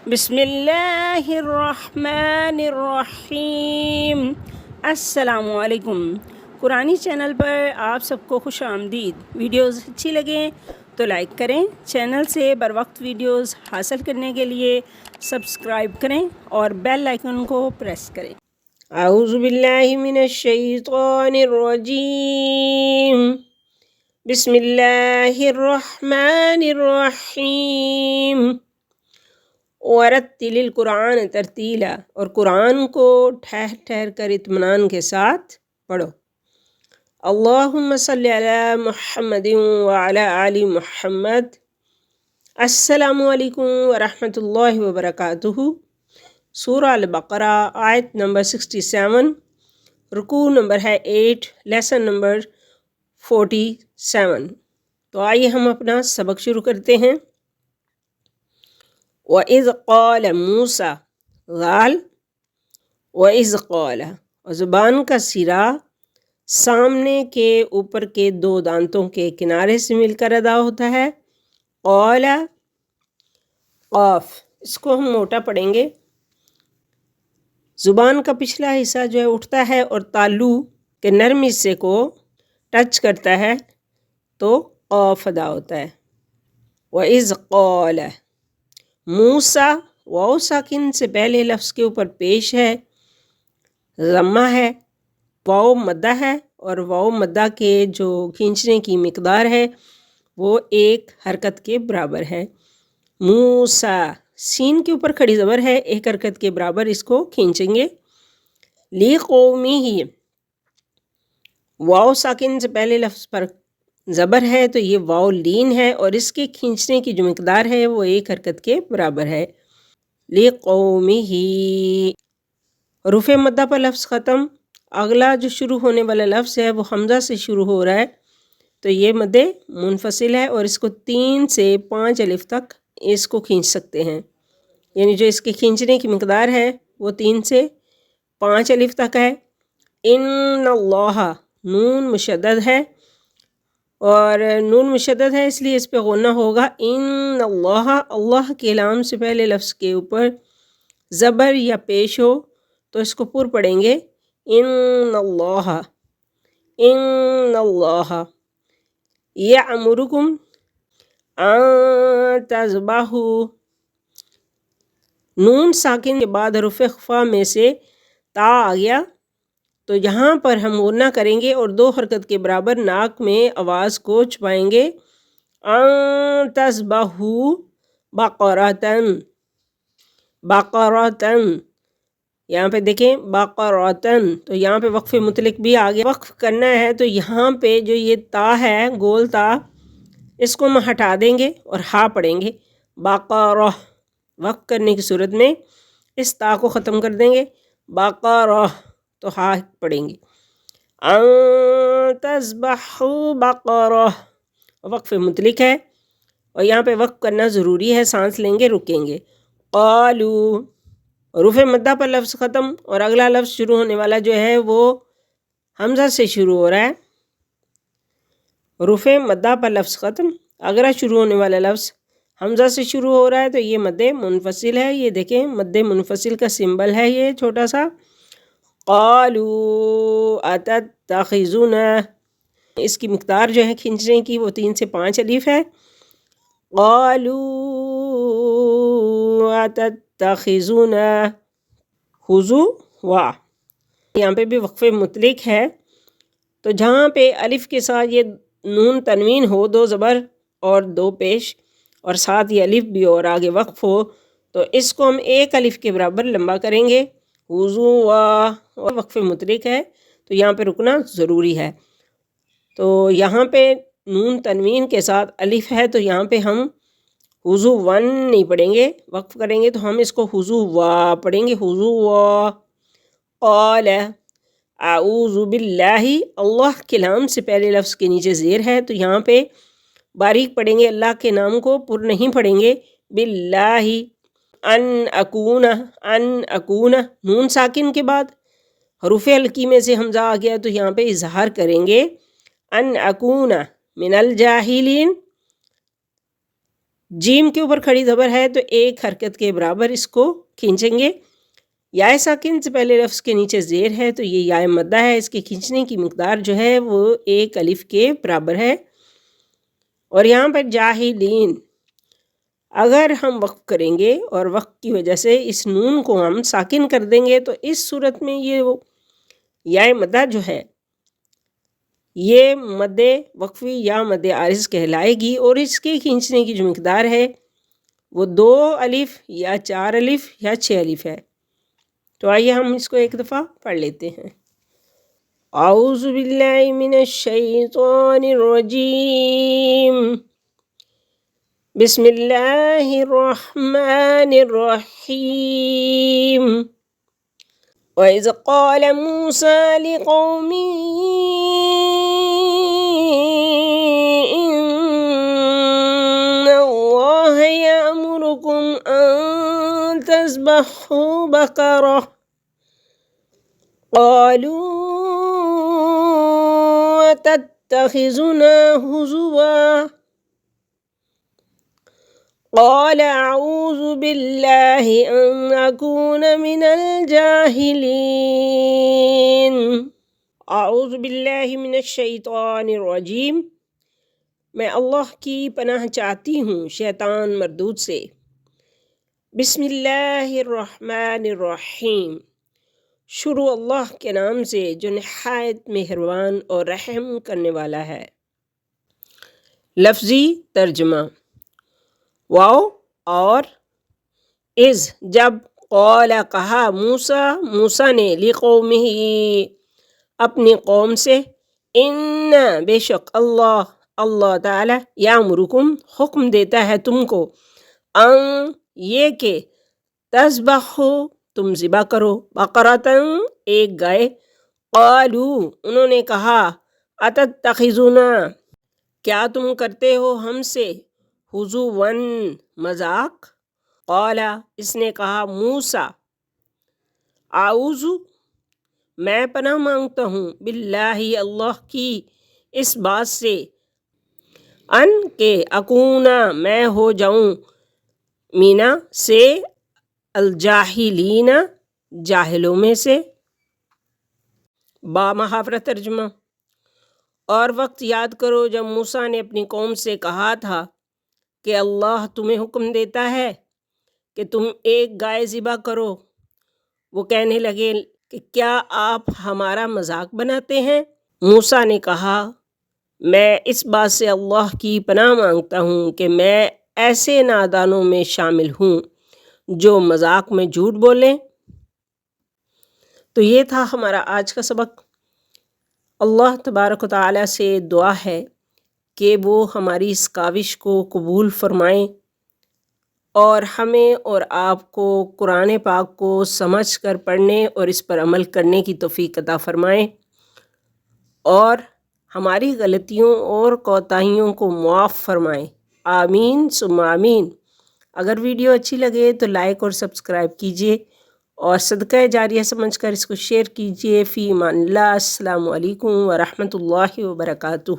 بسم اللہ الرحمن الرحیم۔ السلام علیکم۔ قرآنی چینل پر آپ سب کو خوش آمدید۔ ویڈیوز اچھی لگیں تو لائک کریں، چینل سے بر وقت ویڈیوز حاصل کرنے کے لیے سبسکرائب کریں اور بیل آئیکن کو پریس کریں۔ اعوذ باللہ من الشیطان الرجیم، بسم اللہ الرحمن الرحیم۔ وَرَتِّلِ القرآن ترتیلا، اور قرآن کو ٹھہر ٹھہر کر اطمینان کے ساتھ پڑھو۔ اللہم صلی علی محمد وعلی آل محمد۔ السلام علیکم ورحمۃ اللہ وبرکاتہ۔ سورہ البقرہ آیت نمبر 67، رکوع نمبر ہے 8، لیسن نمبر 47۔ تو آئیے ہم اپنا سبق شروع کرتے ہیں۔ وَإِذْ قَالَ مُوسیٰ، غال وَإِذْ قَالَ، اور زبان کا سرا سامنے کے اوپر کے دو دانتوں کے کنارے سے مل کر ادا ہوتا ہے۔ قال، قاف، اس کو ہم موٹا پڑھیں گے۔ زبان کا پچھلا حصہ جو ہے اٹھتا ہے اور تالو کے نرم حصے کو ٹچ کرتا ہے تو قاف ادا ہوتا ہے۔ وَإِذْ قَالَ موسیٰ، واو ساکن سے پہلے لفظ کے اوپر پیش ہے، ضمہ ہے، واو مدہ ہے، اور واو مدہ کے جو کھینچنے کی مقدار ہے وہ ایک حرکت کے برابر ہے۔ موسیٰ، سین کے اوپر کھڑی زبر ہے، ایک حرکت کے برابر اس کو کھینچیں گے۔ لی قومی ہی، واو ساکن سے پہلے لفظ پر زبر ہے تو یہ واو لین ہے، اور اس کے کھینچنے کی جو مقدار ہے وہ ایک حرکت کے برابر ہے۔ لِقَوْمِهِ، حروف مدہ پر لفظ ختم۔ اگلا جو شروع ہونے والا لفظ ہے وہ حمزہ سے شروع ہو رہا ہے تو یہ مد منفصل ہے، اور اس کو 3 سے 5 الف تک اس کو کھینچ سکتے ہیں، یعنی جو اس کے کھینچنے کی مقدار ہے وہ 3 سے 5 الف تک ہے۔ ان اللہ، نون مشدد ہے، اور نون مشدد ہے اس لیے اس پہ غنہ ہوگا۔ ان اللہ، اللہ کے لام سے پہلے لفظ کے اوپر زبر یا پیش ہو تو اس کو پر پڑھیں گے۔ ان اللہ، ان اللہ یأمرکم ان تذبحوا، نون ساکن کے بعد حروف خفا میں سے تا آ گیا تو یہاں پر ہم غنہ کریں گے اور 2 حرکت کے برابر ناک میں آواز کو چھپائیں گے۔ ان تذبحوا بقرۃ، بقرۃ، یہاں پہ دیکھیں بقرۃ، تو یہاں پہ وقف مطلق بھی آ گیا۔ وقف کرنا ہے تو یہاں پہ جو یہ تا ہے، گول تا، اس کو ہم ہٹا دیں گے اور ہا پڑھیں گے۔ بقرہ، وقف کرنے کی صورت میں اس تا کو ختم کر دیں گے، بقرہ، تو ہا پڑھیں گے۔ ان تذبحوا بقرہ، وقف مطلق ہے اور یہاں پہ وقف کرنا ضروری ہے، سانس لیں گے، رکیں گے۔ قالو، حروف مدہ پر لفظ ختم، اور اگلا لفظ شروع ہونے والا جو ہے وہ حمزہ سے شروع ہو رہا ہے۔ حروف مدہ پر لفظ ختم، اگلا شروع ہونے والا لفظ حمزہ سے شروع ہو رہا ہے تو یہ مد منفصل ہے۔ یہ دیکھیں مد منفصل کا سمبل ہے یہ چھوٹا سا۔ قالوا اتتخذنا، اس کی مقدار جو ہے کھینچنے کی وہ 3 سے 5 الف ہے۔ قالوا اتتخذنا ہزوا، یہاں پہ بھی وقف مطلق ہے تو جہاں پہ الف کے ساتھ یہ نون تنوین ہو، 2 زبر اور 2 پیش، اور ساتھ یہ الف بھی اور آگے وقف ہو تو اس کو ہم 1 الف کے برابر لمبا کریں گے۔ ہزوا، اور وقف مطلق ہے تو یہاں پہ رکنا ضروری ہے، تو یہاں پہ نون تنوین کے ساتھ الف ہے تو یہاں پہ ہم ہزوا نہیں پڑھیں گے، وقف کریں گے تو ہم اس کو ہزوا پڑھیں گے، ہزوا۔ قال، اعوذ باللہ، اللہ کے نام سے پہلے لفظ کے نیچے زیر ہے تو یہاں پہ باریک پڑھیں گے، اللہ کے نام کو پر نہیں پڑھیں گے۔ باللہ، ان اکون، ان اکون، نون ساکن کے بعد حروف حلقی میں سے حمزہ آ گیا تو یہاں پہ اظہار کریں گے۔ ان اکون من الجاہلین، جیم کے اوپر کھڑی زبر ہے تو ایک حرکت کے برابر اس کو کھینچیں گے. یا ساکن سے پہلے لفظ کے نیچے زیر ہے تو یہ یا مدہ ہے، اس کے کھینچنے کی مقدار جو ہے وہ ایک الف کے برابر ہے. اور یہاں پر جاہلین اگر ہم وقف کریں گے اور وقت کی وجہ سے اس نون کو ہم ساکن کر دیں گے تو اس صورت میں یہ یا مدہ جو ہے یہ مد وقفی یا مد عارض کہلائے گی، اور اس کے کھینچنے کی جو مقدار ہے وہ 2 الف یا 4 الف یا 6 الف ہے. تو آئیے ہم اس کو ایک دفعہ پڑھ لیتے ہیں. اعوذ باللہ من الشیطان الرجیم، بسم اللہ الرحمن الرحیم. وَإِذْ قَالَ مُوسَىٰ لِقَوْمِهِ إِنَّ اللَّهَ يَأْمُرُكُمْ أَن تَذْبَحُوا بَقَرَةً قَالُوا أَتَتَّخِذُنَا هُزُوًا قال اعوذ باللہ ان اکون من الجاہلین. اعوذ باللہ من الشیطان الرجیم، میں اللہ کی پناہ چاہتی ہوں شیطان مردود سے. بسم اللہ الرحمن الرحیم، شروع اللہ کے نام سے جو نہایت مہربان اور رحم کرنے والا ہے. لفظی ترجمہ. واو اور از جب قال کہا موسیٰ نے لقومہ اپنی قوم سے، ان بے شک اللہ تعالی یامرکم حکم دیتا ہے تم کو، ان یہ کہ تذبحو تم ذبح کرو، بقرۃ ایک گائے. قالو انہوں نے کہا، اتتخذونا کیا تم کرتے ہو ہم سے، ہزوا مذاق. قال اس نے کہا موسیٰ، اعوذ میں پناہ مانگتا ہوں، باللہ اللہ کی اس بات سے، ان کہ اکونا میں ہو جاؤں، مینا سے، الجاہلین جاہلوں میں سے. با محاورہ ترجمہ. اور وقت یاد کرو جب موسیٰ نے اپنی قوم سے کہا تھا کہ اللہ تمہیں حکم دیتا ہے کہ تم ایک گائے ذبح کرو. وہ کہنے لگے کہ کیا آپ ہمارا مذاق بناتے ہیں؟ موسیٰ نے کہا، میں اس بات سے اللہ کی پناہ مانگتا ہوں کہ میں ایسے نادانوں میں شامل ہوں جو مذاق میں جھوٹ بولیں. تو یہ تھا ہمارا آج کا سبق. اللہ تبارک و تعالیٰ سے دعا ہے کہ وہ ہماری اس کاوش کو قبول فرمائیں اور ہمیں اور آپ کو قرآن پاک کو سمجھ کر پڑھنے اور اس پر عمل کرنے کی توفیق عطا فرمائیں، اور ہماری غلطیوں اور کوتاہیوں کو معاف فرمائیں. آمین ثم آمین. اگر ویڈیو اچھی لگے تو لائک اور سبسکرائب کیجیے اور صدقہ جاریہ سمجھ کر اس کو شیئر کیجیے. فی امان اللہ. السلام علیکم ورحمۃ اللہ وبرکاتہ.